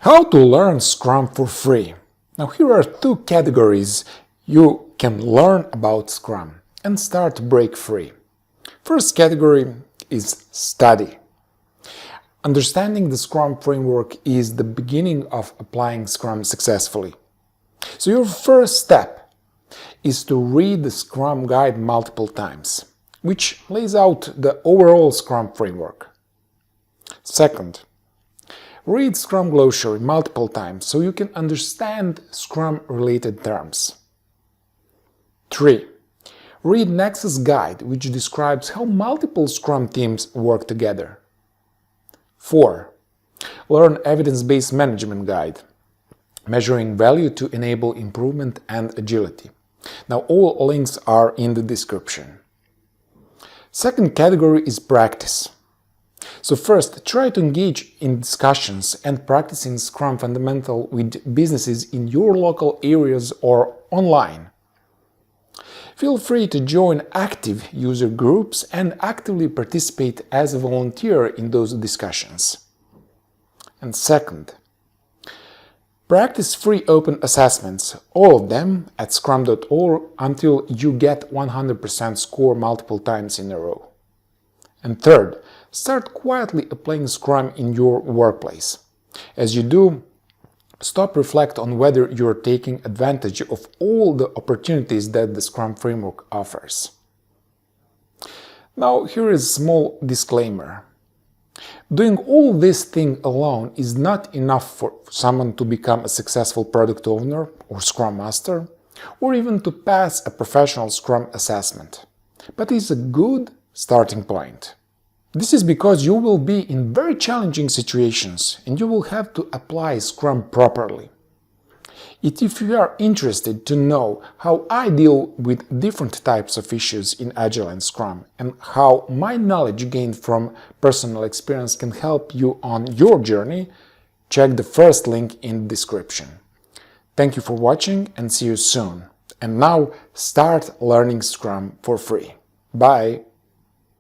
How to learn Scrum for free? Now here are two categories you can learn about Scrum and start to break free. First category is study. Understanding the Scrum framework is the beginning of applying Scrum successfully. So your first step is to read the Scrum guide multiple times, which lays out the overall Scrum framework. Second, read Scrum Glossary multiple times so you can understand Scrum-related terms. 3. Read Nexus Guide, which describes how multiple Scrum teams work together. 4. Learn Evidence-Based Management Guide, measuring value to enable improvement and agility. Now all links are in the description. Second category is practice. So first, try to engage in discussions and practicing Scrum fundamental with businesses in your local areas or online. Feel free to join active user groups and actively participate as a volunteer in those discussions. And second, practice free open assessments, all of them at scrum.org until you get 100% score multiple times in a row. And third, start quietly applying Scrum in your workplace. As you do, stop, reflect on whether you're taking advantage of all the opportunities that the Scrum framework offers. Now here is a small disclaimer. Doing all this thing alone is not enough for someone to become a successful product owner or Scrum Master, or even to pass a professional Scrum assessment. But it's a good starting point. This is because you will be in very challenging situations and you will have to apply Scrum properly. If you are interested to know how I deal with different types of issues in Agile and Scrum and how my knowledge gained from personal experience can help you on your journey, check the first link in the description. Thank you for watching and see you soon. And now start learning Scrum for free. Bye!